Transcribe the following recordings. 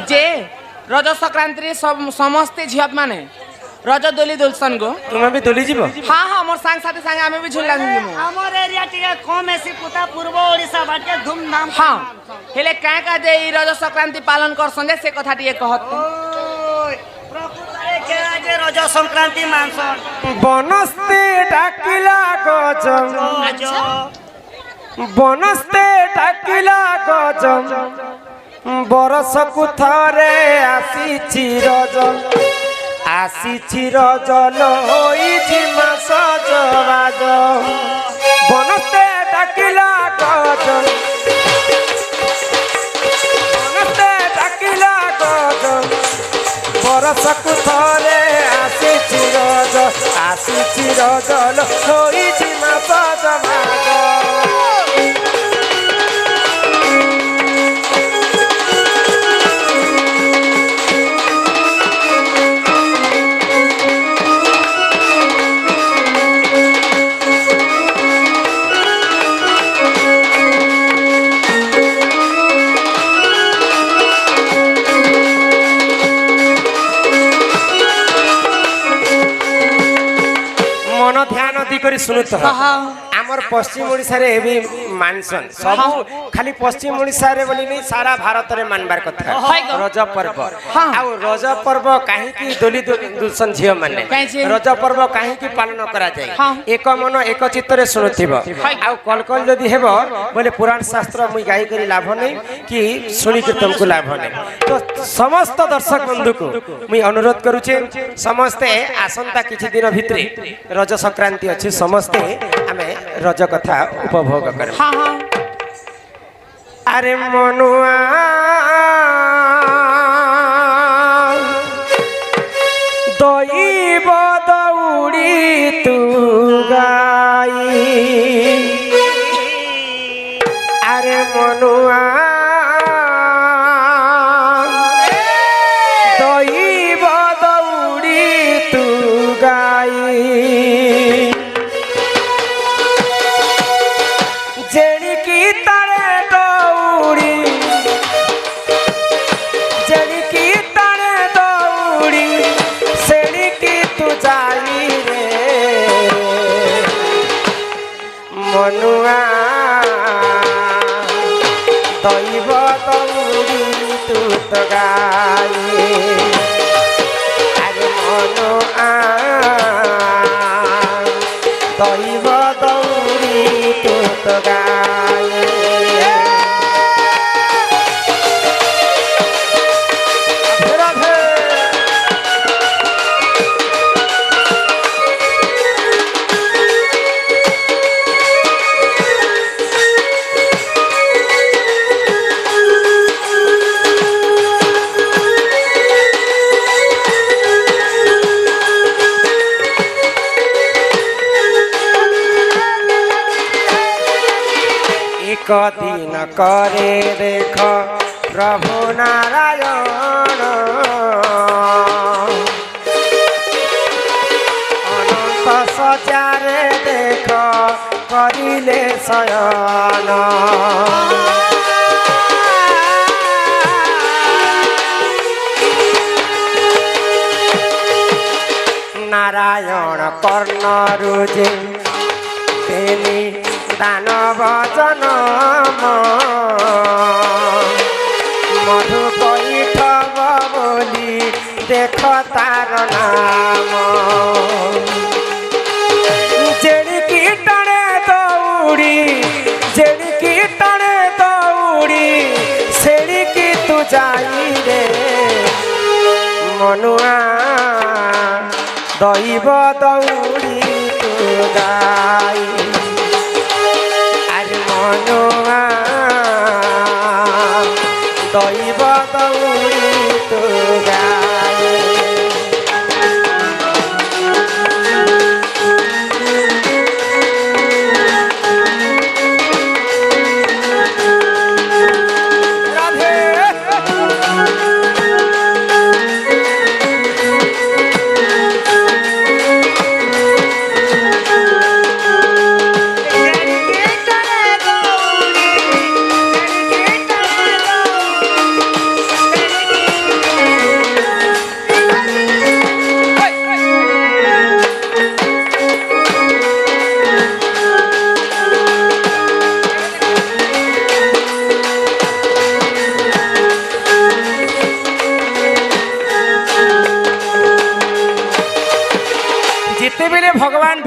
जे रज संक्रांति समस्ते झियत माने रज दोली दुलसन गो तुम्हें भी दोली जीव हाँ हाँ मोर सांग साथी सांगे आमे भी झुला झुलमु हमर एरिया टिके कम एसी पुता पूर्व ओडिसा बाटे धूमधाम हाँ हेले काहे का जे ई रज संक्रांति पालन करसन जे से कथा टिके कहत प्रकृतरे के आज रज संक्रांति मानसन बनस्ते डाकिला गजम बनस्ते डाकिला गजम बरसकु थरे आसीछि रज आसीछि रज लोइछि मास जवाज बनस्ते डाकिला गजम बनस्ते डाकिला गजम बरसकु थरे आसीछि रज लोइछि मास जवाज मन ध्यान दी शुणुत आमर पश्चिम ओडिशा रे भी मानसन सब खाली पश्चिम ओडिशा रे बोली नहीं सारा भारत रे मानबार कथा रज पर्व आउ रज पर्व काहे की दोली दुलसन झियो माने रज पर्व काहे की पालन करा जाय एक मन एक चित्त रे सुनुथिबो आउ कल कल जदी हेबो बोले पुराण शास्त्र मुई गाई करी लाभ नहीं कि सुनी के तुमको लाभ नहीं तो समस्त दर्शक बंधु को मुई अनुरोध करूचे समस्ते आसंता किछि दिन भितरे रज संक्रांति अच्छी समस्ते आमे रज कथा उपभोग कर हाँ हाँ अरे मनुआ दईब दौड़ी तू गाई अरे मनुआ दईब दौड़ी तू गाई मनुआ दैव दौड़ी तू तो गाई अरे मनुआ दैव दौड़ी तू तो गाई दिन करे देख प्रभु नारायण अनंत सजारे देख करिले शयन नारायण कर्ण रुजे दानव जनम मधु पैठव बोली देख तार नाम जेड़की टणे दौड़ी जेड़की टणे दौड़ी सेड़की तू जाई रे मनुआ दैव दौड़ी तू गाई मनुआ दैव दौड़ी तू गाई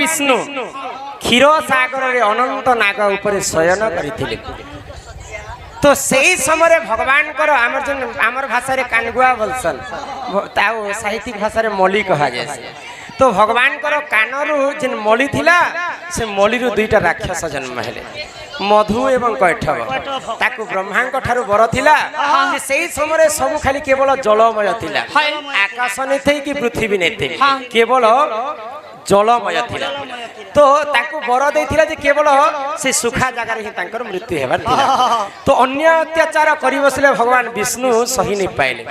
ବିଷ୍ଣୁ କ୍ଷୀର ସାଗରରେ ଅନନ୍ତ ନାଗ ଉପରେ ଶୟନ କରିଥିଲେ। ତ ସେଇ ସମୟରେ ଭଗବାନଙ୍କର ଆମର ଭାଷାରେ କାନଗୁଆ ବୋଲସନ୍, ଆଉ ସାହିତ୍ୟିକ ଭାଷାରେ ମଲି କୁହାଯାଏ। ତ ଭଗବାନଙ୍କର କାନରୁ ଯେନ୍ ମଳି ଥିଲା ସେ ମଳିରୁ ଦୁଇଟା ରାକ୍ଷସ ଜନ୍ମ ହେଲେ, ମଧୁ ଏବଂ କୈଠବ। ତାକୁ ବ୍ରହ୍ମାଙ୍କ ଠାରୁ ବର ଥିଲା ଯେ ସେଇ ସମୟରେ ସବୁ ଖାଲି କେବଳ ଜଳମୟ ଥିଲା, ଆକାଶ ନେଇଥାଇ କି ପୃଥିବୀ ନେଇଥାଇ କେବଳ ଜଳମୟ ଥିଲା। ତ ତାଙ୍କୁ ବର ଦେଇଥିଲା ଯେ କେବଳ ସେ ସୁଖା ଜାଗାରେ ହିଁ ତାଙ୍କର ମୃତ୍ୟୁ ହେବାର ଥିଲା। ତ ଅନ୍ୟ ଅତ୍ୟାଚାର କରି ବସିଲେ ଭଗବାନ ବିଷ୍ଣୁ ସହି ନି ପାଇଲେ।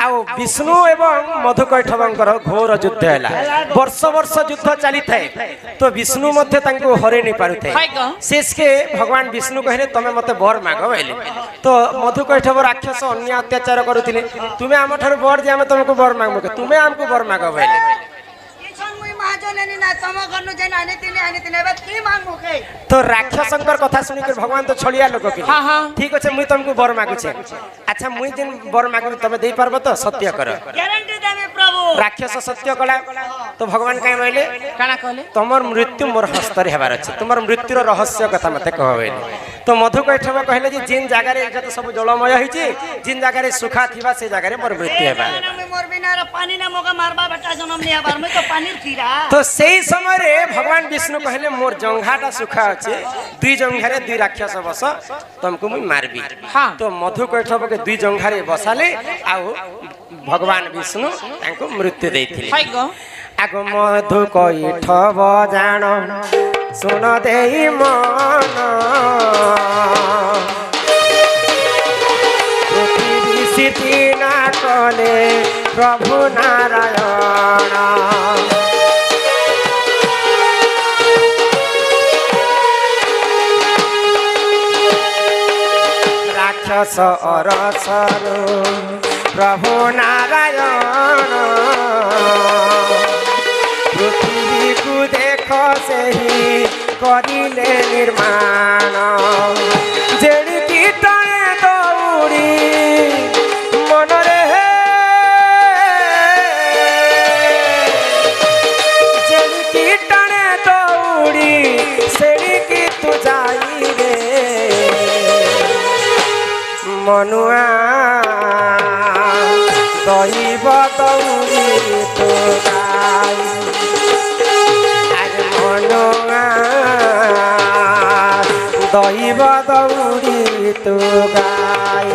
ଆଉ ବିଷ୍ଣୁ ଏବଂ ମଧୁକୈଠବଙ୍କର ଘୋର ଯୁଦ୍ଧ ହେଲା, ବର୍ଷ ବର୍ଷ ଯୁଦ୍ଧ ଚାଲିଥାଏ। ତ ବିଷ୍ଣୁ ମଧ୍ୟ ତାଙ୍କୁ ହରେଇ ନି ପାରୁଥାଏ। ଶେଷକେ ଭଗବାନ ବିଷ୍ଣୁ କହିଲେ ତମେ ମତେ ବର ମାଗ ବୋଇଲେ। ତ ମଧୁକୈଠବ ରାକ୍ଷସ ଅନ୍ୟ ଅତ୍ୟାଚାର କରୁଥିଲେ, ତୁମେ ଆମ ଠାରୁ ବର ଯେ ଆମେ ତମକୁ ବର ମାଗୁ, ତୁମେ ଆମକୁ ବର ମାଗ ବୋଇଲେ। তো রাক্ষসঙ্কর কথা শুনিকি ভগবান তো ছড়িয়া লোক কি ঠিক আছে মুই তোমাকে বর মাগুছে। আচ্ছা মুই যেন বর মাগু তুমি দেই পারবো তো? সত্য কর। গ্যারান্টি দেবে প্রভু। রাক্ষস সত্য কলা। তো ভগবান কাই বইলে কানা কইলে তোমার মৃত্যু মোর হস্তরে হেবার আছে, তোমার মৃত্যুর রহস্য কথা মতে কহ বইলে। তো মধুকৈঠব কহিলে যে যেন জায়গায় যত সব জলময় হইছে, যেন জায়গায় সুখা থিবা সে জায়গায় মোর মৃত্যু হেবা। তো সেই সময়ে ভগবান বিষ্ণু কহিলে মোর জঙ্ঘাটা সুখা আছে, দুই জঙ্ঘারে দুই রাক্ষস বস, তোমাকে মুই মারবি। তো মধুকৈঠবকে দুই জঙ্ঘারে বসালে আউ ভগবান বিষ্ণু তাଙ୍କୁ মৃত্যু ଦେଇଥିଲେ। আগ মধুকৈঠব জাণ শুন দেই মন, পৃথিবী স্থিতি না কলে প্রভু নারায়ণ। রাক্ষস অরসরু প্রভু নারায়ণ, পৃথিবীকু দেখ সেই করিলে নির্মাণ। যেড়ি কীটনে দৌড়ি মনরে, যেড়ি কীটনে দৌড়ি সেড়ি কি তু যাই রে মনুয়া দৈব দৌড়ি তো গাই। আজ মনুয়া দৈব দৌড়ি তো গাই।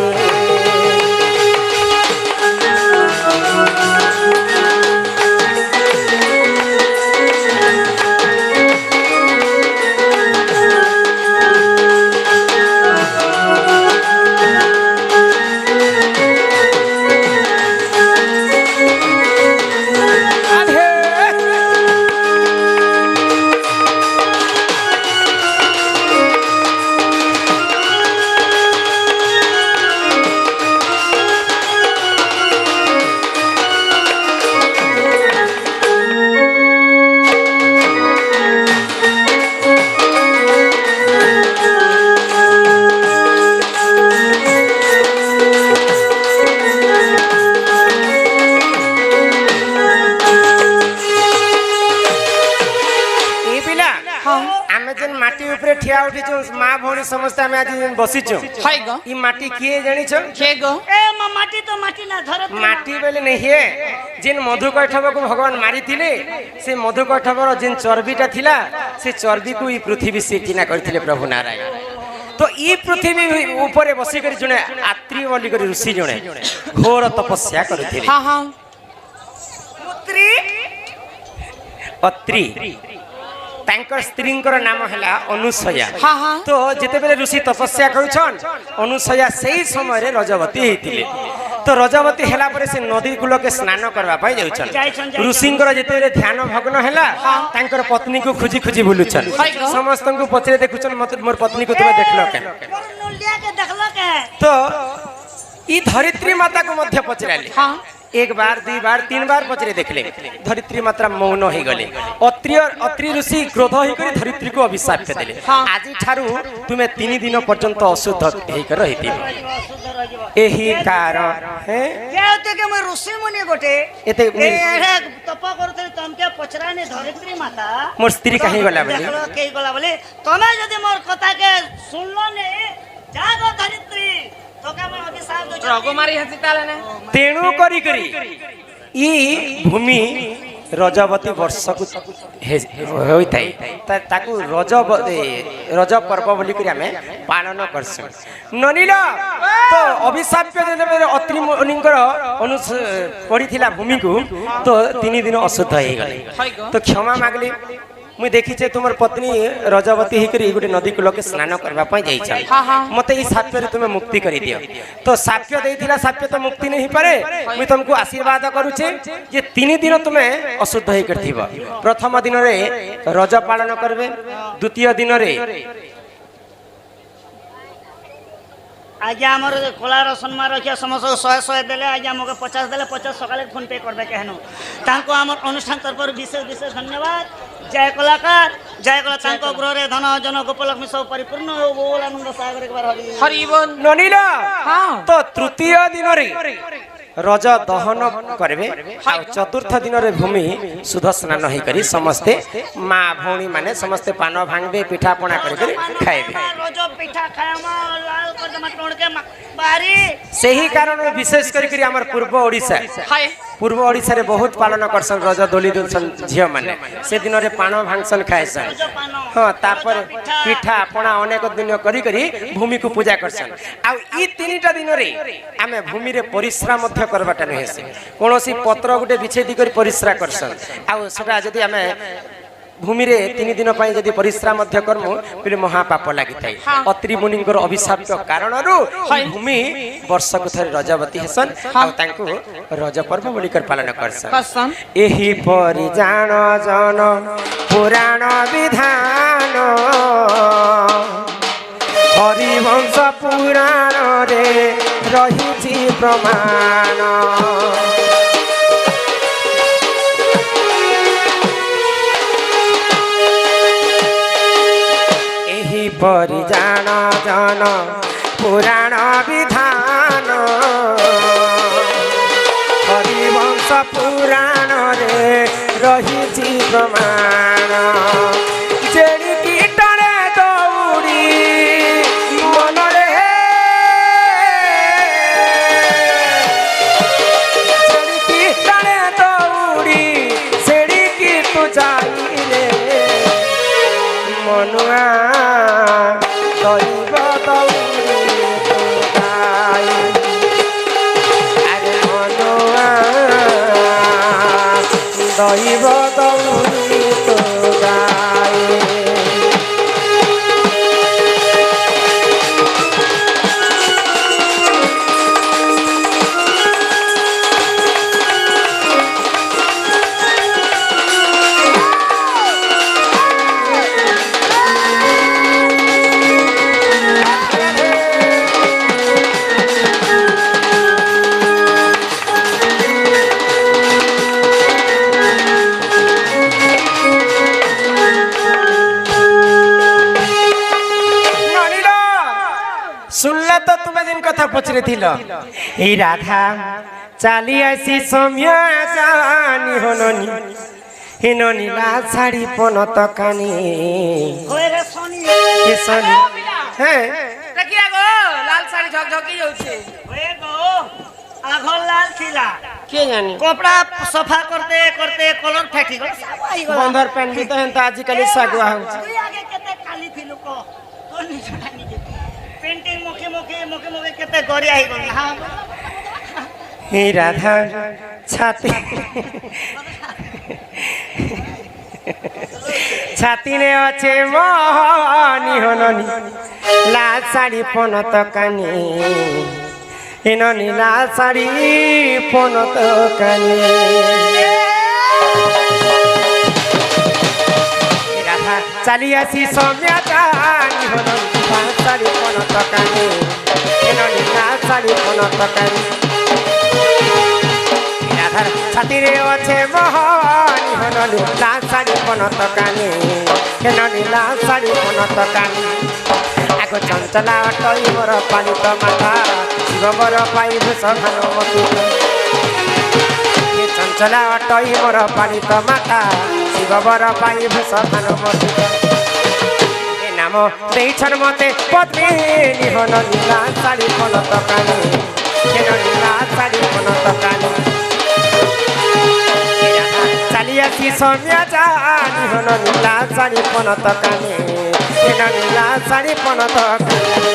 মা ভৌণী সমস্ত আমি আজ বসিছু। ই মাটি কিয়ে জানিছ? মাটি তো মাটি না ধরে মাটি বলে নেই হে যেন মধুকৈঠবকে ভগবান মারিଥିଲେ সে মধুকৈঠবর যেন চর্বিটা থিলা সে চর্বিকু ই পৃথিবী সৃষ্টিনা করিଥିଲେ প্রভু নারায়ণ। তো ই পৃথিবী উপরে বসি করে জনে আত্রি বলি করে ঋষি জনে ঘোর তপস্যা করিଥିଲେ। অত্রি তাঙ্কর স্ত্রীঙ্কর নাম হেলা অনুসয়া। তো যেতেবেলে ঋষি তপস্যা করছন অনুসয়া সেই সময়ে রজবতী হইতিলে। তো রজবতী হেলা পরে সে নদী কূলকে স্নান করবা পাই যাউছন। ঋষিঙ্কর যেতেবেলে ধ্যান ভগ্ন হেলা তাঙ্কর পত্নীকে খুঁজি খুঁজি বুলুছন, সমস্তଙ୍କୁ পছরে দেখুছন মতে মোর পত্নীকে তুমি দেখলো কেন? তো ই ধরিত্রী মাতাকে মধ্যে পছরালে एक बार दुई बार तीन बार पचरे देखले धरित्री मात्रा मौन हो गले अत्रि ऋषि क्रोध होकर धरित्री को अभिशाप देले आज ठारू तुम्हें 3 दिन पर्यंत अशुद्ध होकर रहिति एही कारण है केते के म ऋषि मुनि गोटे एते एहे तप करते तमके पचराने धरित्री माता मोर स्त्री कहीं गला बोले देखलो के गला बोले तमे जदी मोर कथा के सुनलो ने जागो धरित्री तो का मैं अभिशाप दो रघुमारी हसी ताले ने तेणु करी करी ई भूमि रजवती वर्ष को होइताई ताकू रज पर्व बोली करी हमें पालन करसु ननिला तो अभिशाप देले अत्रि मुनिंकर पड़ीथिला भूमि को तो 3 दिन अशुद्ध हो गले तो क्षमा मागली मुई देखी छे तुमर पत्नी रजवती हिकरी गुटे नदी कूल के स्नान करबा पई जाई छ मते ई साप्य रे तुमे मुक्ति करी दियो तो साप्य देइथिला साप्य तो मुक्ति नहीं पारे मुई तुमको आशीर्वाद करू छे जे 3 दिन तुमे अशुद्ध होई करथिबो प्रथम दिन रे रज पालन करबे द्वितीय दिन रे आज्ञा हमर कोला रसन मार रखिया समस्त 100 देले आज्ञा मके 50 देले 50 सकाले फोन पे करबे कहनो तांको हमर अनुष्ठान तरफ विशेष विशेष धन्यवाद जय कलाकार जय कला तांको गृह रे धन जन गोपलक्ष्मी सब परिपूर्ण हो बोल आनंद सागर एक बार हरि हरि बोल ननिला हां तो तृतीय दिन रे रज दहन करबे चतुर्थ दिन रे भूमि शुद्ध स्नान होई करी समस्ते मां भौणी माने समस्ते पान भांगबे पिठा पଣା करी खाइबे रज पिठा खायमा लाल कर दमा टोण के बारी सही कारण विशेष करी हमर पूर्व ओडिसा हाय पूर्व ओडिसा रे बहुत पालन करसन रज दोली दुसन झियो माने से दिन रे पान भांगसन खायसन हां तापर पिठा पଣା अनेक दिन करी करी भूमि को पूजा करसन आ ई तीनटा दिन रे आमे भूमि रे परिश्रम मध्य करबाटा नहीं से कोनोसी पत्र गुटे बिछेदी करी परिश्रम करसन आ सेटा जदी आमे भूमि रे 3 दिन पई जदी परिश्रम मध्य करमु पिले महापाप लागि थाई अत्रि मुनिंकर अभिशाप कारण रु भूमि वर्ष को थरे रजवती हसन आ तांको रज पर्व बोली कर पालन करसन एही परि जान जन पुराण विधान हरिवंश पुराण रे रहिछि प्रमाण एही परि जान जन पुराण विधान हरिवंश पुराण रे रहिछि प्रमाण जेड़ी कीटने दौड़ी मनरे जेड़ी कीटने दौड़ी सेड़ी की तू जाई रे मनुआ दैव दौड़ी तू गाई अरे मनुआ दैव दौड़ी तू गाई सुनला तो तुम्हें दिन कथा पचरे थिल ए राधा चाली आसी सम्या जानी होननी हे ननीला साड़ी पनत कानी होय रे सोनी हे सोनी हैं देखिया गो लाल साड़ी झकझकी जाउछे होय गो आघो लाल थिला के जानी कपड़ा सफा करते करते कलर फेटी गलो सब आई गलो बंदर पेन भी तो हेंता आज काली सागवा हो तू आगे केते काली थिलु को तो निछानी पेंटिंग मुखे मुखे मुखे मुखे केते गरी आई गलो हां हे राधा छाती छाती ने अच्छे मोहनी होननी लाल साड़ी पनत कानी हे ननी लाल साड़ी पनत कानी राधा चली आसी सम्या जानी होननी लाल साड़ी पनत कानी हे ननी लाल साड़ी पनत कानी রাধার ছাতিরে আছে মোহন হন নীলা শাড়ি পনত কানি হেন নীলা শাড়ি পনত কানি আগ চঞ্চলা অটই মোর পালিত মাতা শিববর পাইব সভানুমতি চঞ্চলা অটই মোর পালিত মাতা শিববর পাইব সভানুমতি এ নাম ଦେଇছন মতে পদ্মিনী হন নীলা শাড়ি পনত কানি হেন নীলা শাড়ি পনত কানি চালিয়াছি সৌম্যা জানি হন নীলা শাড়ি পনত কানি হেন নীলা শাড়ি পনত কানি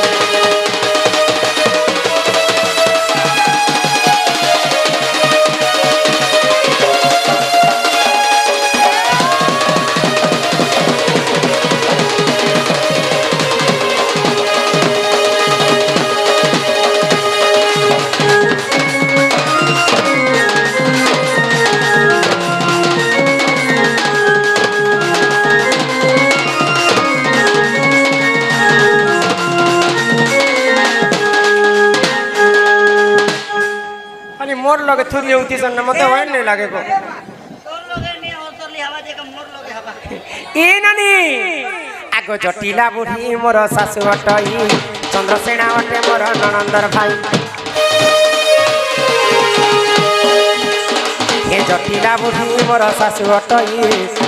मोर लगे थुरली उती सन मते वैन नहीं लागे को তোর লগে নি অন্তরলি হাওয়া দেখে মোর লগে হাওয়া ই নানি আগো জটিলা বুঢ়ী মোর শাশু অটই চন্দ্রসেনা অটে মোর ননন্দর ভাই হে জটিলা বুঢ়ী মোর শাশু অটই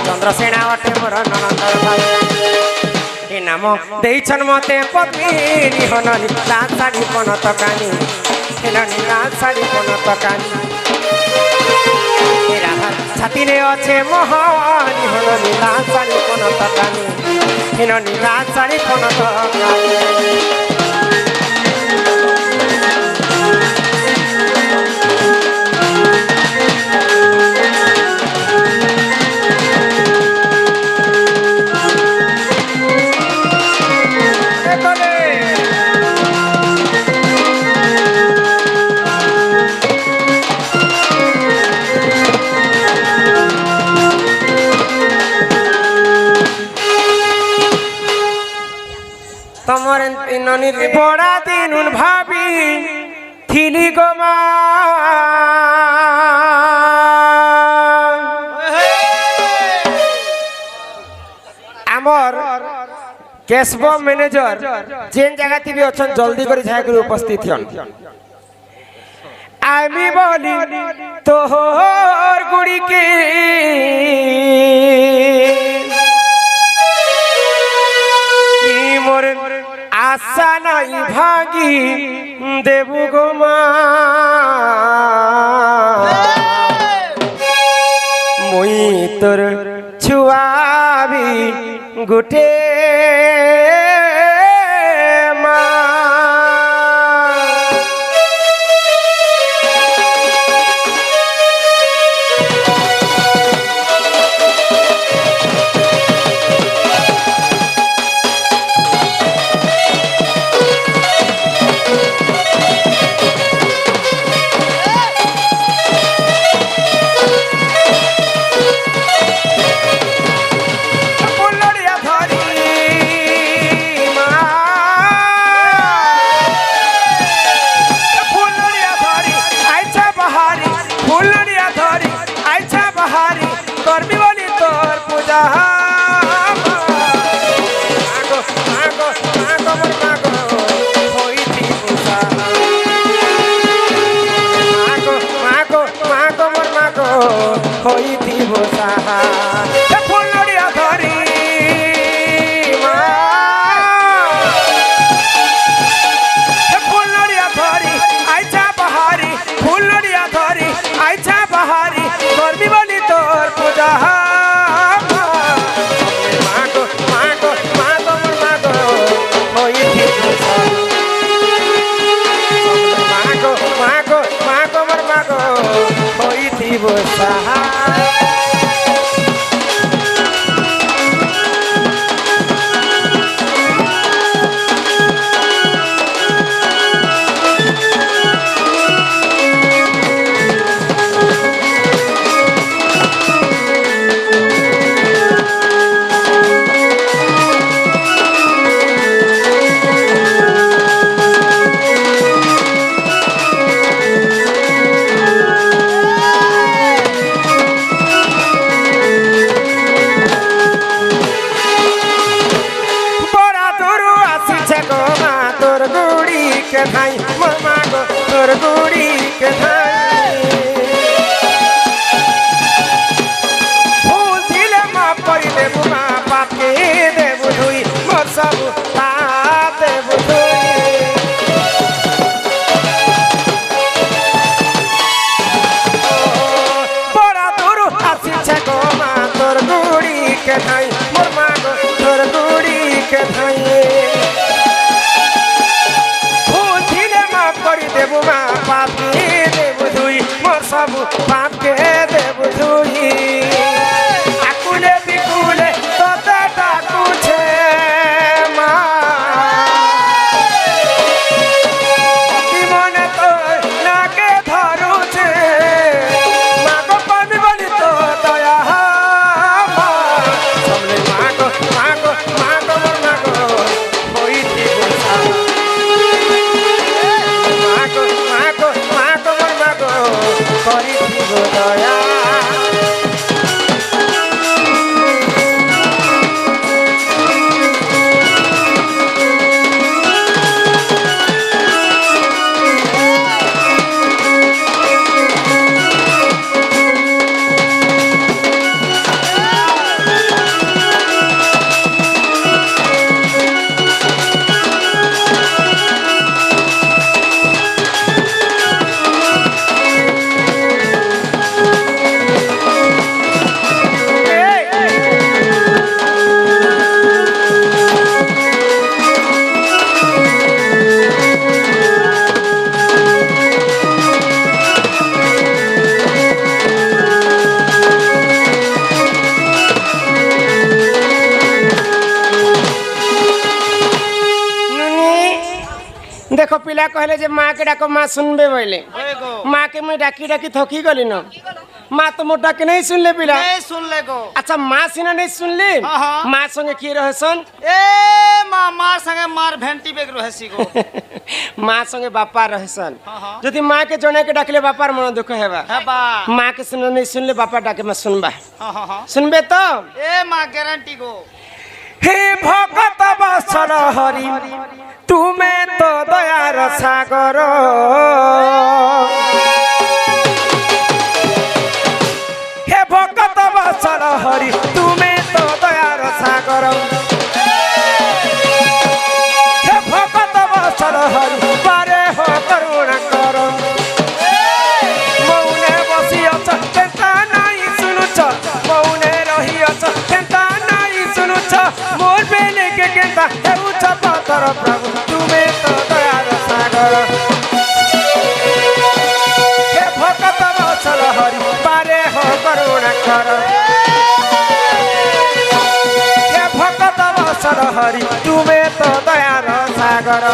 চন্দ্রসেনা অটে মোর ননন্দর ভাই এ নাম ଦେଇছন মতে পদ্মিনী হন নীলা শাড়ি পনত কানি হেন নীলা শাড়ি পনত কানি রাধার ছাতিরে আছে মোহনী হন নীলা শাড়ি পনত কানি হেন নীলা শাড়ি পনত কানি তোমার ননির বড়া দিন ভাবি থিলি গোমা আমার কেশব ম্যানেজর যেন জায়গা থেকে অছন জলদি করে যাই করে উপস্থিত হন আমি বলি তোর গুড়িকে মোর আশা নাই ভাগি দেবু গোমা মুই তোর ছুয়াবি গুটে মা হইতিব সাহা ফুল নড়িয়া ধরি মা ফুল নড়িয়া ধরি আইছা বাহারি ফুল নড়িয়া ধরি আইছা বাহারি করবি বলি তোর পূজা মাগো মাগো মাগো মাগো হইতিব মাগো মাগো মাগো মোর মাগো হইতিব সাহা सब पाप के देव धुई आकुले बिकुले तोते डाकू छे माँ की मने तो नाके धरू छे माँ को पानी बोली तो दया माँ सबले माँ को होई थी बुझा माँ को करी थी दया देखो पिला कहले जे माँ के डाको माँ सुनबे बोले माँ के मैं डाकी डाकी थकी गली न माँ तो मोटा के नहीं सुन ले पिला नहीं सुन ले गो अच्छा माँ सीना नहीं सुन ले माँ संगे की रहसन ए मार संगे मार भेंटी बेग रहसी गो माँ संगे बापा रहसन यदि माँ के जने के डाकले बापार मन दुख हेबा हेबा माँ के सुन नहीं सुन ले बापा डाके मैं सुनबा हाँ सुनबे तो ए माँ गारंटी गो हे भगत बसर हरि तुम्हें तो दयार सागर हे भगत बसर हरि तुम्हें तो दयार सागर हे भगत बसर हरि पारे हो करुणा कर मौने बसी अछ केता नहीं सुनुछ मौने रही अछ केता नहीं सुनुछ मोर बेले के केता हेउछ पतर प्रभु तुम्हें तो दयार सागर हे भगत बसर हरि पारे हो करुणा कर हे भगत बसर हरि तुम्हें तो दयार सागर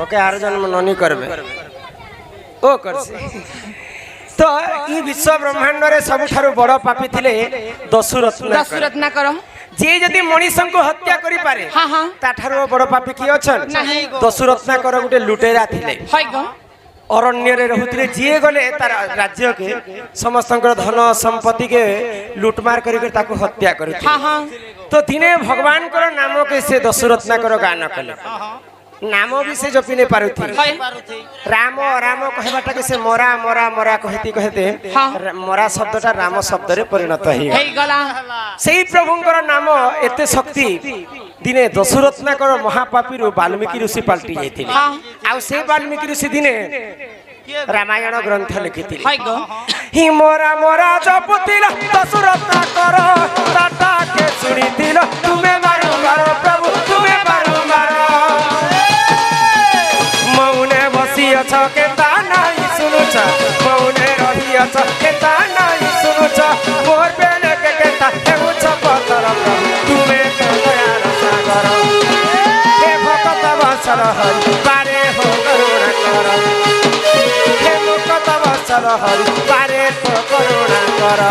ओके आर जन्म ननी करबे ओ करसी तो ई विश्व ब्रह्मांड रे सब थारु बड़ पापी थिले दशरथ ना कर जे जदी मनीषन को हत्या करि पारे हां हां ता थारु बड़ पापी की अछन दशरथ ना कर गुटे लुटेरा थिले हाय गो अरण्य रे रहुतले जे गले तार राज्य के समस्त धन संपत्ति के लूटमार करि ताको हत्या करि हां हां तो दिने भगवान को नाम के से दशरथ ना कर गान कले नाम भी से जपी नहीं पारुथी राम राम कहबाटा के से मरा मरा मरा कहती कहते मरा शब्दटा राम शब्द रे परिणत हे गला सेही प्रभुंकर नाम एते शक्ति दिने दशरथ ना कर महापापी रु वाल्मीकि ऋषि पलटी जाइथिले आ से वाल्मीकि ऋषि दिने रामायण ग्रंथ लिखिथिले ही मोरा मोरा जपतिला दशरथ ना कर टाटा के सुनिथिला तुमे मारो मारो प्रभु तुमे मारो मारो मौने बसी अछ केता नाही सुनुछ मौने रही अछ केता नाही सुनुछ मोर बेले के केता हेउछ पतर प्रभु तुमे दयार सागर हे भक्त वत्सल हरि पारे हो करुणा कर हे भक्त वत्सल हरि पारे हो करुणा कर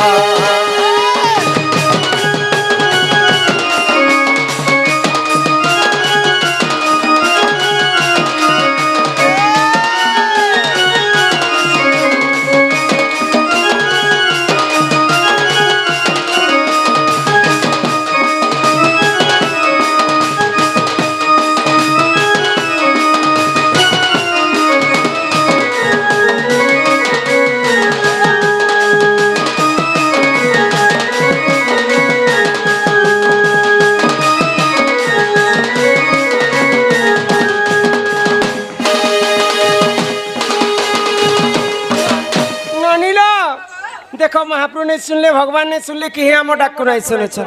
महाप्रभु नहीं सुनले भगवान नहीं सुनले कि हे हम डाकू नहीं सुनु छन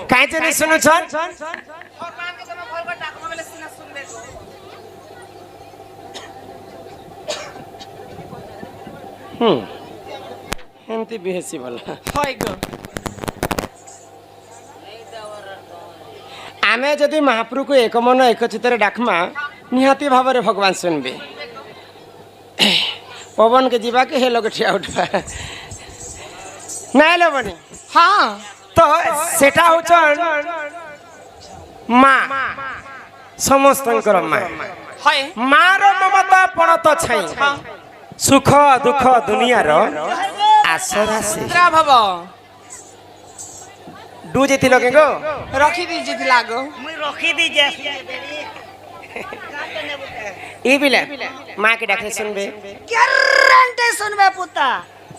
काहे जे नहीं सुनु छन भगवान के तुम भल को डाकमा बेले सिना सुनबे एमती बिहेसी भला होय गो आमे जदि महाप्रभु को एक मन एक चित्त डाकमा निहाती भाव रे भगवान सुनबे पवन के जीवा के हे लोग ठिया उठवा नहीं लेबनी हां तो सेटा होचन माँ समस्तंकर माँ होय माँ रो ममता पण तो छै सुख दुख दुनिया रो आसरा से इंद्रा भव डू जेति लगे गो रखी दीजिए दिलागो मुई रखी दी जे ई बिले माँ के डाके सुनबे गारंटी सुनबे पुता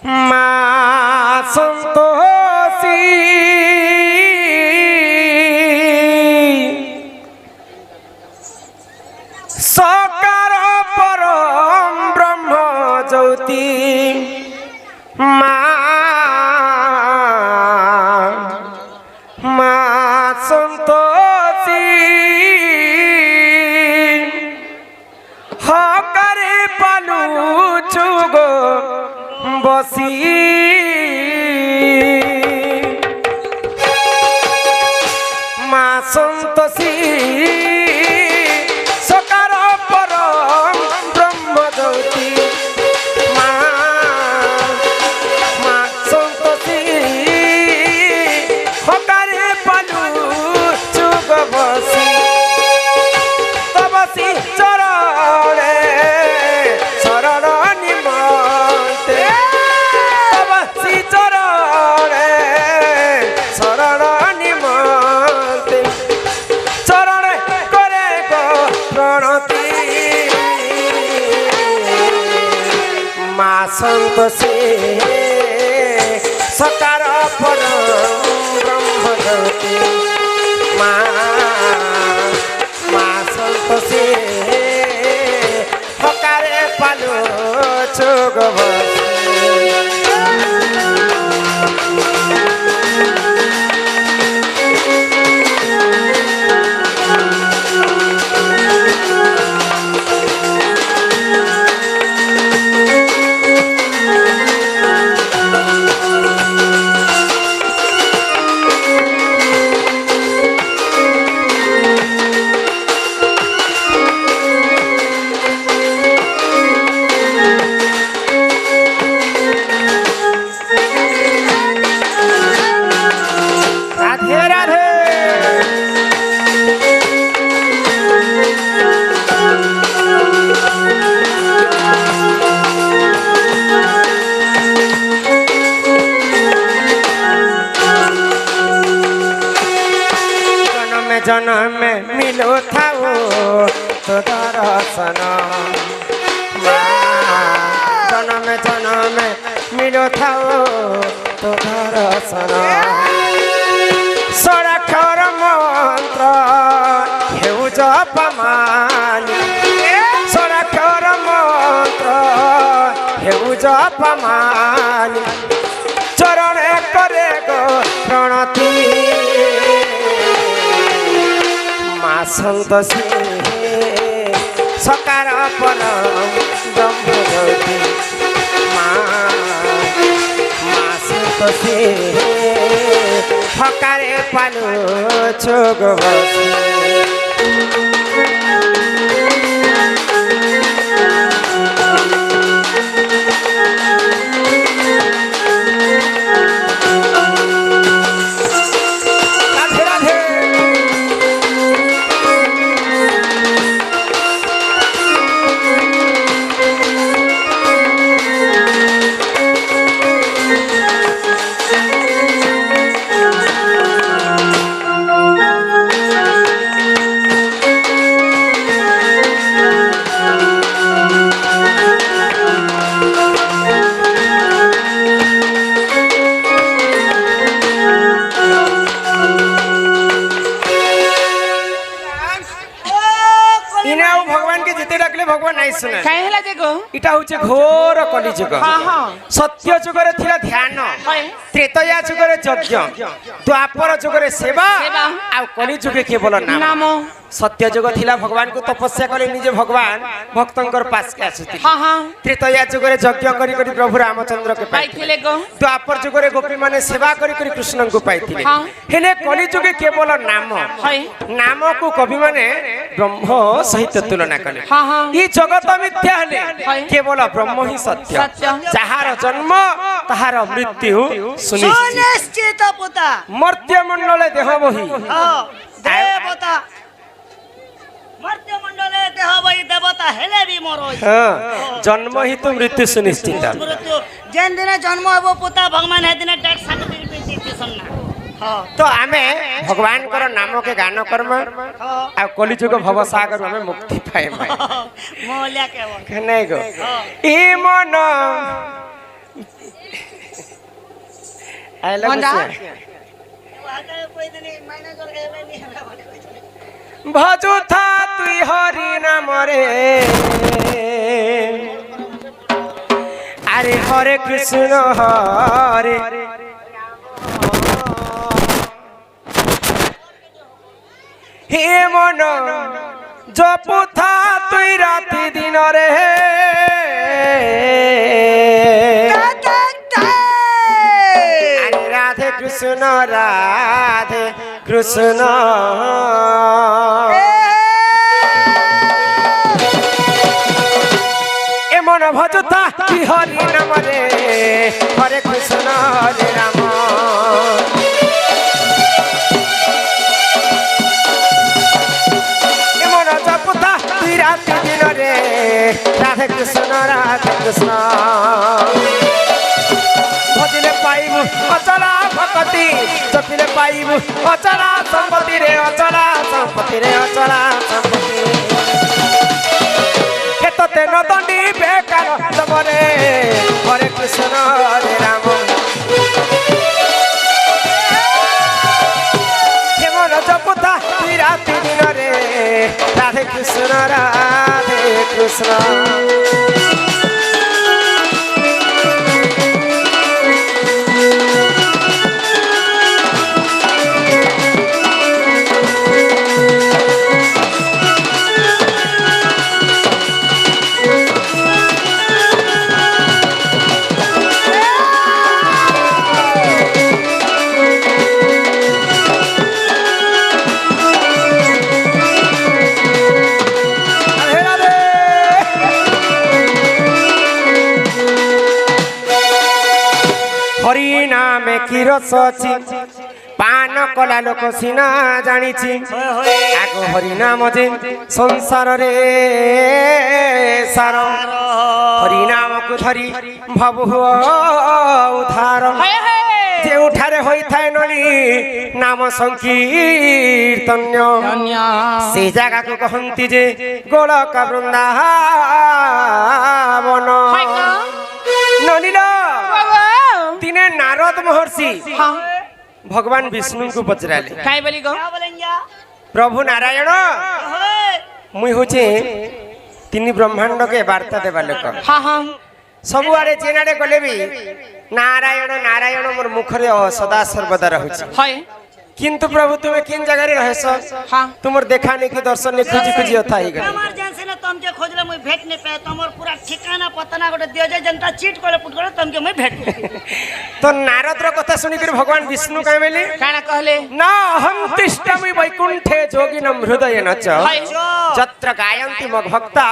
माँ संतोषी सकार परम ब्रह्म ज्योति माँ संतोषी हकारे पालू चुगो बसी माँ संतोषी सकार परम ब्रह्म ज्योति माँ संतोषी हकारे पालू चुग बसी तबसी चरणे शरण निमन्ते तबसी चरणे शरण निमन्ते चरण करे गो प्रणति माँ संतोषी सकार परम ब्रह्म ज्योति माँ संतोषी हकारे पालो चोग राधे राधे जन्म में मिलो थाओ तो दर्शन जन्म में मिलो थाओ तो दर्शन सड़खर मंत्र हेउ जपमानी सड़खर मंत्र हेउ जपमानी चरण करे गो प्रणति माँ संतोषी सकार परम ब्रह्म ज्योति माँ संतोषी हकारे पालो चोग बसी राधे राधे ভগবান নাই শুনে কাই হেলা যে গো এটা হচ্ছে ঘোর কলি যুগ হ্যাঁ হ্যাঁ সত্য যুগরে ଥିଲା ধ্যান হয় ত্রেতয়া যুগরে যজ্ঞ দ্বাপর যুগরে সেবা সেবা। আর কলি যুগে কেবল নাম নাম সত্য যুগ ଥିଲା ভগবানଙ୍କୁ তপস্যা করে নিজে ভগবান ভক্তଙ୍କର পাশকে আসুଥିଲେ হ্যাঁ হ্যাঁ ত্রেতয়া যুগরে যজ্ঞ করি করি প্রভু রামচন্দ্রকে পাইଥିଲେ পাইছিলে গো দ্বাপর যুগরে গোপী মানে সেবা করি করি কৃষ্ণଙ୍କୁ পাইଥିଲେ হ্যাঁ। হেলে কলি যুগে কেবল নাম হয় নামକୁ কবি মানে ব্রহ্ম সহিত তুলনা কলে হ্যাঁ হ্যাঁ এই জগত মিথ্যা হলে হয়। কেবল ব্রহ্ম হি সত্য সত্য। যাহার জন্ম তাহার মৃত্যু সুনিশ্চিত সুনিশ্চিত পুতা মর্ত্য মণ্ডলে দেহ বহি দেবতা মর্ত্য মণ্ডলে দেহ বই দেবতা হেলে বি মরই হ্যাঁ জন্ম হি তো মৃত্যু সুনিশ্চিত মৃত্যু যেন দিনে জন্ম হব পুতা ভগবান হেদিনে ডেথ সার্টিফিকেট দিতেছন না তো আমি ভগবানଙ୍କର নামকে গান কর্ম আর কলিযুগ ভবসাগর আমি মুক্তি পাইমা মোলিয়া কেবল নাই গো ই মন আইলা মন্দা? ভজুথা তুই হরি নামরে আরে হরে কৃষ্ণ হরে হে মন জপুথা তুই রাতি দিনরে আরে রাধে কৃষ্ণ রাধে কৃষ্ণ এমন ভজতা তুই হরি নামরে হরে কৃষ্ণ হরে রাম এমন জপতা তুই রাতি দিনরে রাধে কৃষ্ণ ভজিলে পাইবু অচলা ভকতি জপিলে পাইবু অচলা সম্পত্তি রে অচলা সম্পত্তি রে অচলা সম্পত্তি ক্ষেত্রে নদণ্ডী বেকার তমরে হরে কৃষ্ণ হরে রাম হেমন জপতা তুই রাতি দিনরে রাধে কৃষ্ণ রাধে কৃষ্ণ হরি নামে কি রস ଅଛି পান কলা লোক সিনা জানিছি আগ হরি নাম যে সংসারে সার হরি নামକୁ ধরি ভাবু উদ্ধার ଯେଉଁଠାରେ ହୋଇଥାଏ ନଳି ନାମ ସଂକୀର୍ତ୍ତନ୍ୟ ସେ ଜାଗାକୁ କହନ୍ତି ଯେ ଗୋଳକ ବୃନ୍ଦାବନ ନଳିଲ ଦିନେ ନାରଦ ମହର୍ଷି ଭଗବାନ ବିଷ୍ଣୁଙ୍କୁ ପଚରାଲେ କାଇ ବୋଲି ଗো ପ୍ରଭୁ ନାରାୟଣ ମୁଇଁ ହଉଛି ତିନି ବ୍ରହ୍ମାଣ୍ଡକେ ବାର୍ତ୍ତା ଦେବା ଲୋକ ହଁ ହଁ ସବୁଆଡେ ଯେନାଡେ ଗଲେ ବି ନାରାୟଣ ନାରାୟଣ ମୋର ମୁଖରେ ସଦା ସର୍ବଦା ରହୁଛି হয় কিন্তু প্রভু তুমি কোন জায়গায় রহেছ হ্যাঁ তোমার দেখা নেই কি দর্শন নেই খুঁজি খুঁজি অথা হই গেল এমার্জেন্সি না তমকে খোঁজলে মুই ভেট নে পে তোমার পুরা ঠিকানা পতনা গোটে দিও যে জনতা চিট করে পুট করে তমকে মুই ভেট তো নারদর কথা শুনি করে ভগবান বিষ্ণু কই বলি কানা কহলে না অহম তিষ্টামি বৈকুণ্ঠে যোগিনম হৃদয়ে নচ হয় যত্র গায়ন্তি মগ ভক্তা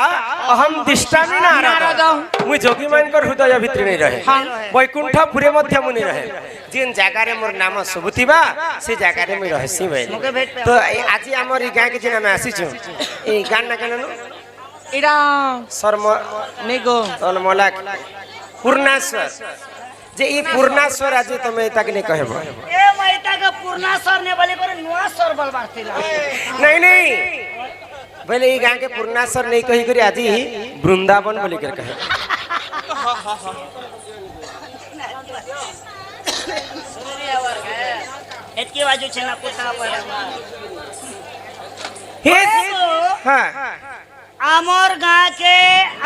অহম তিষ্টামি নারদ মুই যোগী মানকর হৃদয় ভিতরে নেই রহে হ্যাঁ বৈকুণ্ঠ পুরে মধ্য মুনি রহে যেন জায়গারে মোর নাম শুভুথিবা সে জায়গারে মুই রহেছি বলি তো আজি আমার এই গাঁ কিছু আমি আসিছু এই গান না কেন এরা শর্ম নেগো তলমলা পূর্ণাশ্বর যে এই পূর্ণাশ্বর আজি তুমি তাকে নে কহব এ মাইতাকে পূর্ণাশ্বর নে বলে করে নুয়াশ্বর বলবার ছিল नहीं नहीं बोले ये गांव के पूर्णाश्वर नहीं कही करी आज वृंदावन बोली कर कहे এতকি বাজু ছেনা পুতা পড়া हाँ आमर गाँ के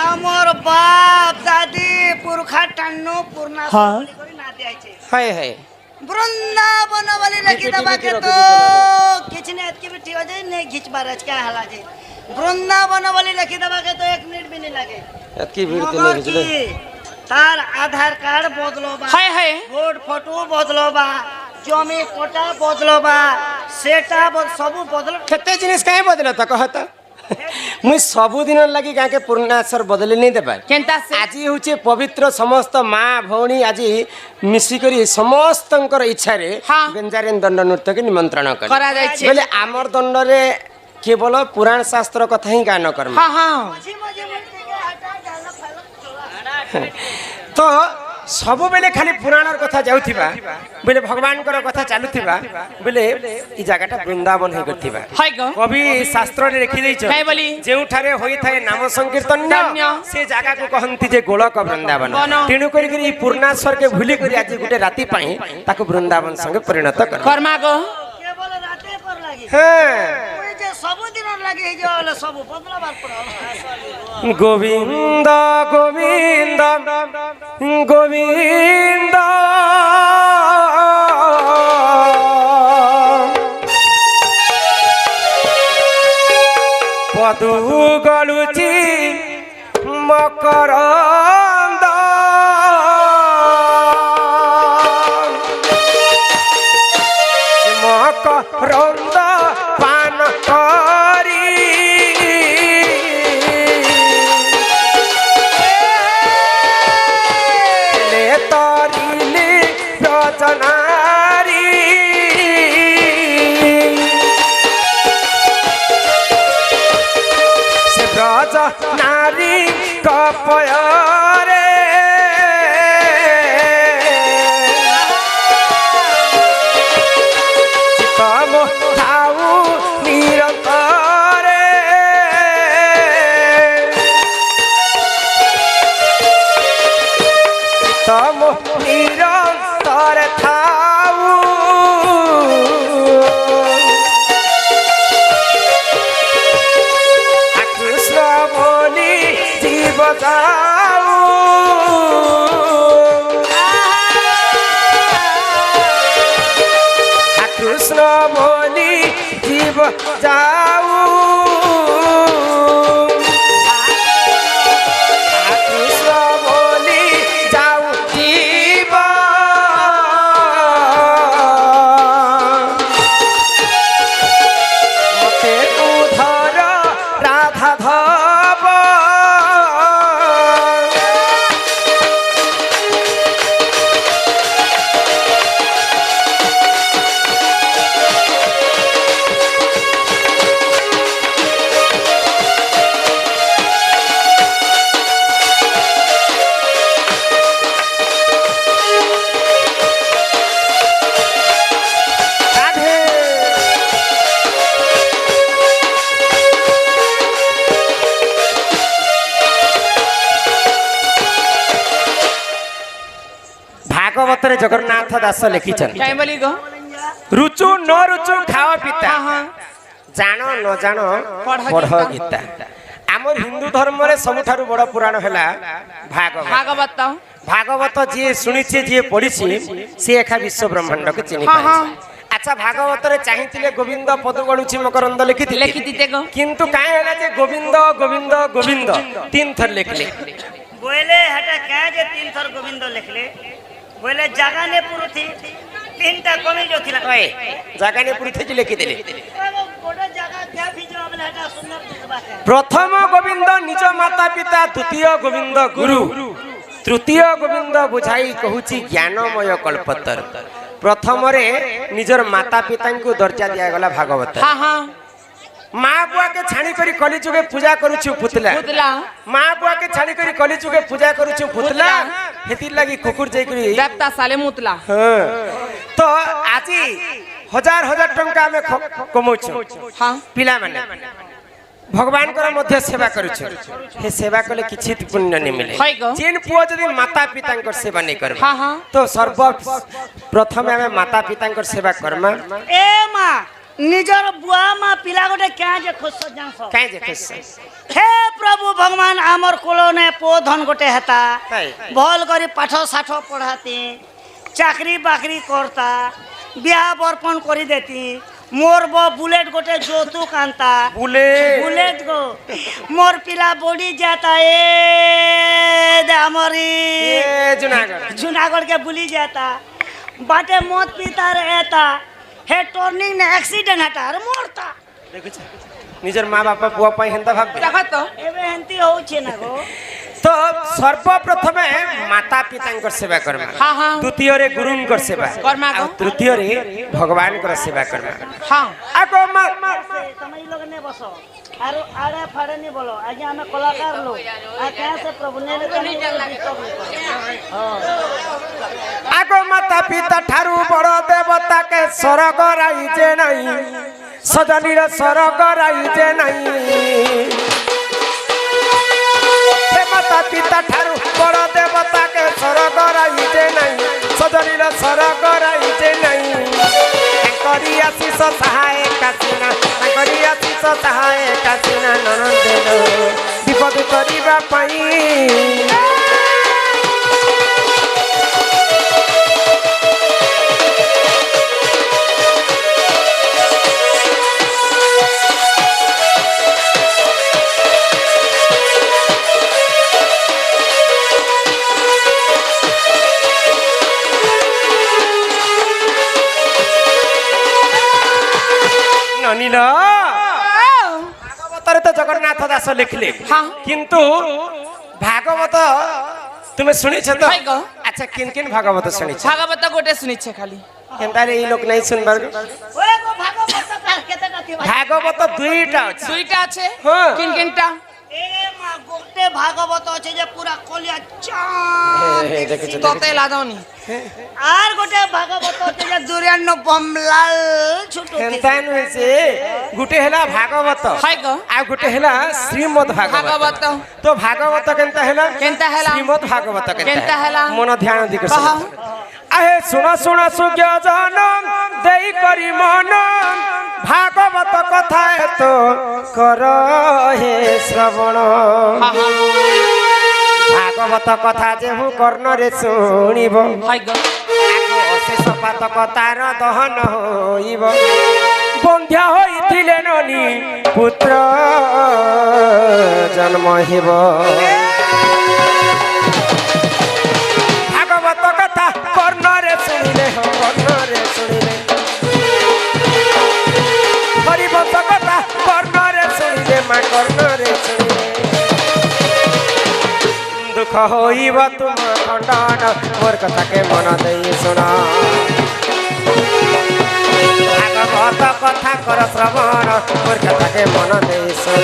आमर बाप दादी पुरखा टान्नो पुरना ना दिया छे हाय हाय वृंदावन वाली लगी दबा के तो किचने अटकी भी ठीक हो जाए नहीं घिच बारज क्या हला जे वृंदावन वाली लगी दबा के तो 1 मिनट भी नहीं लगे की भीड़ मगर की तार आधार कार्ड बदलो बा हाय हाय वोट फोटो बदलो बा जमी कोटा बदलो बा सेटा सब बदलो केते जिनिस काहे बदल त कहत मुई सब दिन लगी गाँ के पूर्णाश्वर बदली नहीं देबा केनता से आज होचे पवित्र समस्त माँ भौणी आज मिसिकरी समस्तंकर इच्छा रे हाँ। बेंजारेन दंड नृत्य के निमंत्रण कर करा जाय छे बोले आमर दंड रे केवल पुराण शास्त्र कथा ही गान कर्म हाँ हाँ मझी मझी मझी के हटा जाला फालो तो सब बेले खाली पुराणर कथा जाउथिबा बोले भगवान कर कथा चालुथिबा बोले ई जगहटा वृंदावन हे करथिबा हाय गो कवि शास्त्र रे लिखि दैछ काय बोली जेउठारे होई थाए नाम संकीर्तन धन्य। से जगह को कहंती जे गोलक वृंदावन बन। तेणु करी करी ई पूर्णाश्वर के भूली करी आज गुटे राति पई ताको वृंदावन संगे परिणत कर कर्मा गो केवल राते पर लागी हां ओइ जे सब दिन लागी हे जे सब बदलाबार पड़ल गोविंद गोविंद गोविंद पदु गलुची मकरंद मकरंद पान करी ले तरिले रचनारी से ब्रज नारी कपयरे तम थाऊ निरंतरे तम निरंतर थाऊ कृष्ण बोली जीव जाऊ कृष्ण बोली जीव जाऊ कृष्ण बोली जाऊ जीव मते उधर राधा धब राधे भागवत रे जगन्नाथ दास लिखिछन काय बोली गो रुचु न रुचु खाओ पिता हाँ हाँ जानो न जानो पढ़ पढ़ गीता आमर हिंदू धर्म रे सबुठारु बड़ पुराण हैला भागवत भागवत भागवत जी सुनिछि जी पढ़िछि से एखा विश्व ब्रह्मांड के चिन्हि हाँ, हाँ। पाइछि अच्छा भागवत रे चाहिथिले गोविंद पदु गणुछि मकरंद लिखिथिले लेखि दीते गो किंतु काहे हैला जे गोविंद गोविंद गोविंद तीन थर लिखले बोले हटा क्या जे 3 थर गोविंद लिखले बोले जगह ने पुरु थी 3टा कमी जो थिला ओए जागा ने पुरी थे लिखि देले गोटे जगह क्या भी जो बोले हटा सुंदर दिखबा है प्रथम गोविंद निज माता पिता द्वितीय गोविंद गुरु तृतीय गोविंद बुझाई कहूची ज्ञानमय कल्पतर प्रथम रे निजर माता पिता को दर्जा दिया गला भागवत हाँ हाँ माँ बुआ के छाणी करी कली जुगे पूजा करूछु पुतला पुतला माँ बुआ के छाणी करी कली जुगे पूजा करूछु पुतला हेतिर लगी कुकुर जाई करी देवता साले मुतला हां तो आजी हजार हजार टंका में कमौछु हाँ पिला माने भगवान कर मध्य सेवा करूछु हे सेवा कले किछि पुण्य नहीं मिले हाय गो जेन पुओ जदी माता पितांकर सेवा नहीं करबे हाँ हाँ तो सर्व प्रथम हमें माता पितांकर सेवा करमा ए माँ निजर बुआ माँ पिला गोटे क्या जे खुश जांस काहे जे खुश हे প্রভু ভগবান আমার কোলনে পো ধন গোটে হেতা তাই। ভাল করে পাঠ সাঠ পড়াতে চাকরি বাকরি করতা বিয়া বর্পণ করে দেতি মোর বুলেট গোটে যৌতুক আনতা বুলেট গো মোর পিলা বড়ি जाता ए আমারি जूनागढ़ के बुली जाता बाटे मौत पीता रहता हे टर्निंग ने एक्सीडेंट हटा रे मोरता নিজের মা বাপা পুয়া পাই হেন্তা ভাববে দেখা তো एबे हंती होउछे ना गो তো সর্বপ্রথমে মাতা পিতাঙ্কর সেবা করমা হ্যাঁ হ্যাঁ দ্বিতীয়রে গুরুঙ্কর সেবা কর্মা গো। আর তৃতীয়রে ভগবানଙ୍କର সেবা করমা হ্যাঁ আগো মা તમે ઈ લોગ ને બસો આરો આડે ફાડે ની બોલો આજે અમે કલાકાર લો આ ક્યાં से प्रभु ने আগো মাতা পিতা ঠারু বড় দেবতা কে স্বর্গ রাইছে নাই সজনীর স্বর্গ রাইছে নাই হে মাতা পিতা ঠারু বড় দেবতা কে স্বর্গ রাইছে নাই সজনীর স্বর্গ রাইছে নাই করি আশিস সহায় কাছিনা করি আশিস সহায় কাছিনা ননন্দেন বিপদ করিবা পাই ননিল ভাগবতরে তো জগন্নাথ দাস লিখলে হ্যাঁ। কিন্তু ভাগবত তুমি শুনেছ তো হাই গো। আচ্ছা কিন কিন ভাগবত শুনেছ ভাগবত গোটে শুনিছে খালি কেনতারে এই লোক নাই শুনবার ওয়ে গো ভাগবত কার কেতে কাটি ভাগবত দুইটা আছে দুইটা আছে হ্যাঁ। কিন কিনটা এ মা গোটে ভাগবত আছে যে পুরা কলিয়া চা দেখেছো তোতে লাদাওনি আর গোটে ভাগবত আছে যে দুরিয়ান্ন বমলাল ছোট কেনতান হইছে গুটে হেলা ভাগবত হাই গো। আর গুটে হেলা শ্রীমদ ভাগবত ভাগবত তো ভাগবত কেনতা হেলা কেনতা হেলা? শ্রীমদ ভাগবত কেনতা হেলা? মন ধ্যান দিকে কহ। আহে শুনা শুনা সুজ্ঞ জন দেই করি মন ভাগবত কথা এত কর হে শ্রবণ ভাগবত কথা যেহু কর্ণরে শুনিব হাই গো। অশেষ পাতক তার দহন হইব বন্ধ্যা হইଥିଲେ ননি পুত্র জন্ম হিব ভাগবত কথা কর্ণরে শুনিলে কর্ণরে শুনিলে হরিবংশ কথা কর্ণরে শুনিলে মা কর্ণরে শুনিলে দুঃখ হইব তুম খণ্ডন মোর কথাকে মন দেই শুণ ভাগবত কথা কর শ্রবণ মোর কথাকে মন দেই শুণ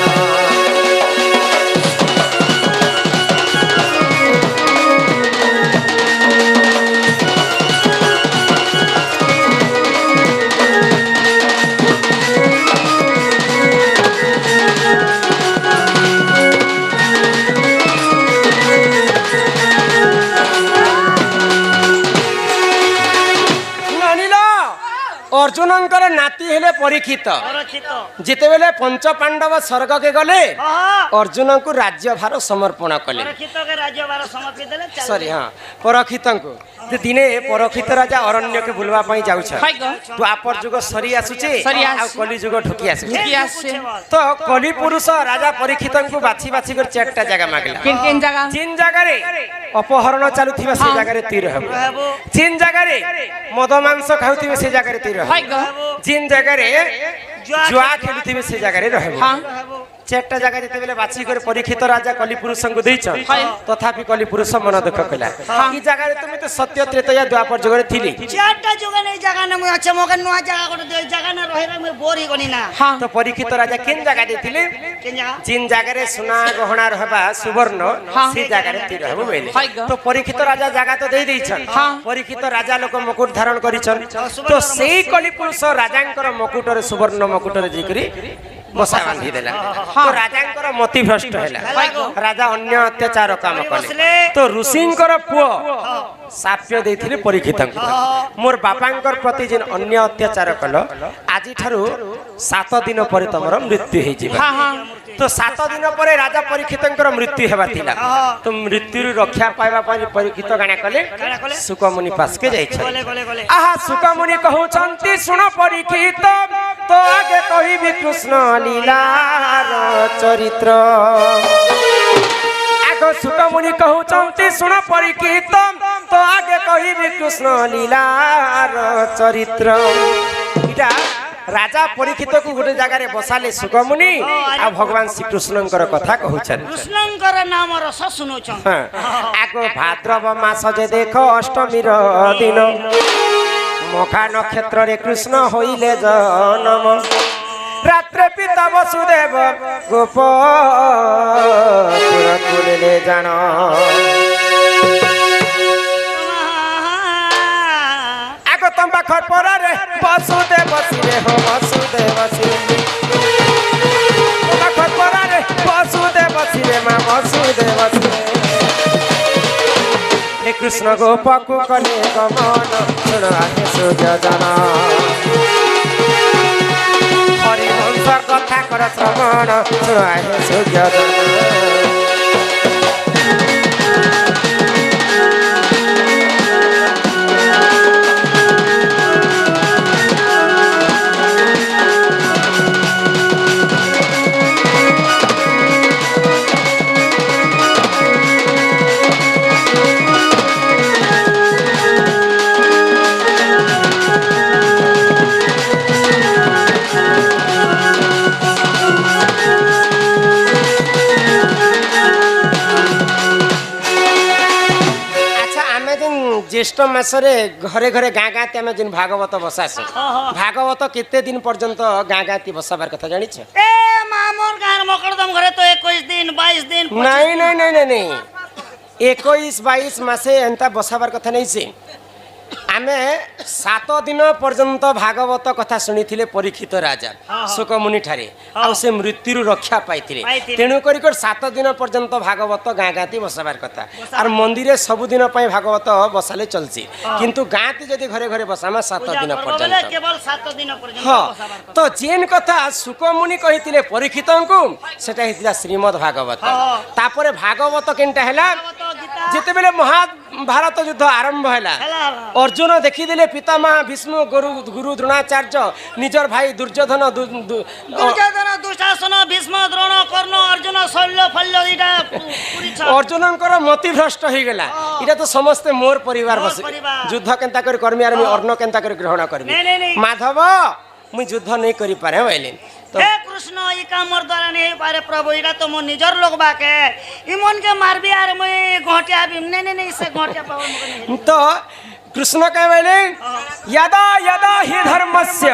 অর্জুনঙ্কর নাতি হেলে পরীক্ষিত পরচিত যেতেবেলে পঞ্চ পাণ্ডব স্বর্গকে গলে হ্যাঁ অর্জুনଙ୍କୁ রাজ্যভার সমর্পণ কলে পরচিত কে রাজ্যভার সমাপ্তি দেলে চাল সরি হ্যাঁ পরক্ষিতଙ୍କୁ যে দিনে পরক্ষিত রাজা অরণ্যকে বুলবা পাই যাউছ হাই গো। দ্বাপর যুগ সরি আসুছে সরি আসছে। আর কলি যুগ ঢুকি আসুছে কি আসছে তো কলি পুরুষ রাজা পরীক্ষিতଙ୍କୁ বাছি বাছি করে চারটা জায়গা মাগলা কিন কিন জায়গা জিন জায়গারে অপহরণ চালুথিবা সেই জায়গারে তীর হব জিন জায়গারে মদ মাংস খাউথিবে সেই জায়গারে তীর হব হাই গো। জিন জায়গারে জুয়া খেলুথিবে সেই জায়গারে রহব হ্যাঁ চারটা জায়গা যেতেবেলে বাছি করে পরীক্ষিত রাজা কলি পুরুষଙ୍କୁ ଦେଇଛ তথাপি কলি পুরুষ মন দুঃখ কলা এই জায়গারে তুমি তো সত্য ত্রেতয়া দ্বাপর যুগরে থিলি চারটা যুগে এই জায়গা না মুই আছে মগে নয়া জায়গা করে দে জায়গা না রহিরা মুই বোরি গনি না হ্যাঁ তো পরীক্ষিত রাজা কেন জায়গা ଦେଇଥିଲେ কে জায়গা जिन जगह सुना गहना रहबा सुवर्ण हाँ। से जगह तीर हबो बेले हाय गो। तो परीक्षित राजा जगह तो दे दैछन हाँ। परीक्षित राजा लोक मुकुट धारण करिछन तो सेही कली पुरुष राजांकर मुकुटरे सुवर्ण मुकुटरे जिकरी बसा बांधी देला तो राजांकर मति भ्रष्ट हैला हाय गो। राजा अन्य अत्याचार काम कले बसले। तो ऋषिंकर पुओ साप्य देथिले परीक्षितंक मोर बापांकर प्रति जिन अन्य अत्याचार कल आजि ठारू 7 दिन पर तमर मृत्यु हे जिबा हाँ हाँ তো 7 দিন পরে রাজা পরীক্ষিতଙ୍କର মৃত্যু ହେବା ଥିଲା ତ ମୃତ୍ୟୁରୁ ରକ୍ଷା ପାଇବା ପାଇଁ ପରୀକ୍ଷିତ ଗାଣା କଲେ ସୁକମୁନି ପାସକେ ଯାଇଛନ୍ତି ଗଲେ ଗଲେ ଗଲେ ଆହା ସୁକମୁନି କହୁଛନ୍ତି ଶୁଣ ପରୀକ୍ଷିତ ତ ଆଗେ କହିବି କୃଷ୍ଣ ଲୀଳାର ଚରିତ୍ର ଆଗ ସୁକମୁନି କହୁଛନ୍ତି ଶୁଣ ପରୀକ୍ଷିତ ତ ଆଗେ କହିବି କୃଷ୍ଣ ଲୀଳାର ଚରିତ୍ର ଏଇଟା রাজা পরীক্ষিতକୁ ଗୋଟେ ଜାଗାରେ ବସାଲେ ସୁକମୁନି ଆଉ ଭଗବାନ ଶ୍ରୀକୃଷ୍ଣଙ୍କର କଥା କହୁଛନ୍ତି କୃଷ୍ଣଙ୍କର ନାମ ରସ ଶୁଣୁଛନ୍ ଆଗ ଭାଦ୍ରବ ମାସ ଯେ ଦେଖ ଅଷ୍ଟମୀର ଦିନ ମଖା ନକ୍ଷତ୍ରରେ କୃଷ୍ଣ ହୋଇଲେ ଜନମ ରାତ୍ରେ ପିତା ବସୁଦେବ ଗୋପ କୁଳିଲେ ଜାଣ ତମ୍ବା ଖପରାରେ ବସୁଦେବ ବସିରେ ହୋ ବସୁଦେବ ବସିରେ ତମ୍ବା ଖପରାରେ ବସୁଦେବ ବସିରେ ମା ବସୁଦେବ ବସିରେ ହେ କୃଷ୍ଣ ଗୋପକୁ କଲେ ଗମନ ଶୁଣ ଆହେ ସୁଯୋଜନ ହରିବଂଶ କଥା କର ଶ୍ରବଣ ଶୁଣ ଆହେ ସୁଯୋଜନ জ্যেষ্ঠ মাসরে ঘরে ঘরে গাঁ গাঁতি আমি যেন ভাগবত বসাসু ভাগবত কেতে দিন পর্যন্ত গাঁ গাঁতি বসাবার কথা জানিছ এ মামুর গাঁর মকরদম ঘরে তো 21 দিন 22 দিন নাই নাই নাই নাই নাই 21 22 মাসে এন্তা বসাবার কথা নাই সে ଆମେ 7 ଦିନ ପର୍ଯ୍ୟନ୍ତ ଭାଗବତ କଥା ଶୁଣିଥିଲେ ପରୀକ୍ଷିତ ରାଜା ସୁକମୁନି ଠାରେ ଆଉ ସେ ମୃତ୍ୟୁରୁ ରକ୍ଷା ପାଇଥିଲେ ତେଣୁ କରି 7 ଦିନ ପର୍ଯ୍ୟନ୍ତ ଭାଗବତ ଗାଁ ଗାଁତି ବସାବାର କଥା ଆର ମନ୍ଦିରେ ସବୁ ଦିନ ପାଇଁ ଭାଗବତ ବସାଲେ ଚଲଛି କିନ୍ତୁ ଗାଁତି ଯଦି ଘରେ ଘରେ ବସାମା 7 ଦିନ ପର୍ଯ୍ୟନ୍ତ କେବଳ 7 ଦିନ ପର୍ଯ୍ୟନ୍ତ ବସାବାର କଥା ତ ଯେନ୍ କଥା ସୁକମୁନି କହିଥିଲେ ପରୀକ୍ଷିତଙ୍କୁ ସେଟା ହେଇଥିଲା ଶ୍ରୀମଦ ଭାଗବତ ତାପରେ ଭାଗବତ କେନଟା ହେଲା ଯେତେବେଳେ ମହାଭାରତ ଯୁଦ୍ଧ ଆରମ୍ଭ ହେଲା अर्जुन देखीदे पितामह भीष्म गुरु द्रोणाचार्य निजर भाई दुर्योधन दुशासन भीष्म द्रोण कर्ण अर्जुन शल्य फल्य इटा अर्जुन मति भ्रष्ट हो गला इटा तो समस्ते मोर परिवार बस युद्ध केनता कर कर्मी आर अर्ण केनता कर ग्रहण करबी माधव मुई युद्ध नहीं करि पारे बोले तो हे कृष्ण ई काम मोर द्वारा नहीं पारे प्रभु इटा तो मो निजर लोग बाके इमन के मारबी आर मुई घोटिया भी नहीं से घोटिया पाव मो तो कृष्ण कहले यदा यदा हि धर्मस्य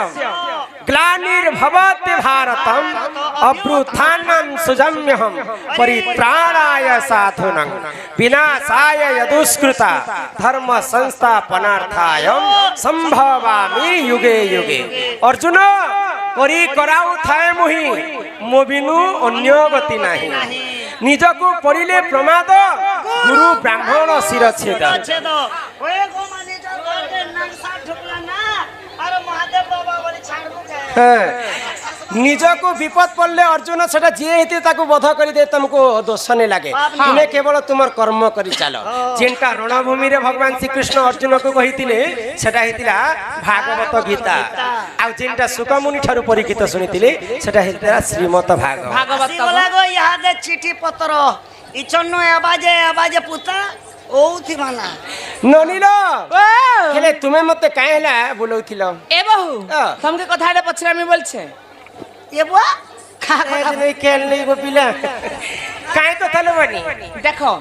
ग्लानिर्भवति भारतम अभ्युत्थानं सुजम्यहं परित्राणाय साधूनां विनाशाय यदुष्कृता धर्म संस्थापनार्थाय संभवामि युगे युगे अर्जुन करी कराउ थाए मुहि मोबिनु अन्य गति नाही निजको पड़िले प्रमाद गुरु ब्राह्मण शिरच्छेद निजको विपद पड़ले अर्जुन सेटा जे हेते ताको बध करि दे तुमको दोष नहीं लागे तुमे केवल तुमर कर्म करि चालो जेनका रणभूमि रे भगवान श्री कृष्ण अर्जुन को कहितिले सेटा हेतिला भागवत गीता आ जेनटा सुकमुनि ठारु परीक्षित सुनितिले सेटा हेतिला श्रीमद भागवत लागो याद चिठी पत्र इचन्नो आवाजे पुता ओथि माना ननिलो हेले तुमे मते काहे हला बोलौथिलो ए बहु तुमके कथारे पछरा में बोलछे ये बुआ खा नहीं खेल नहीं वो पिला काहे तो थलो बनी देखो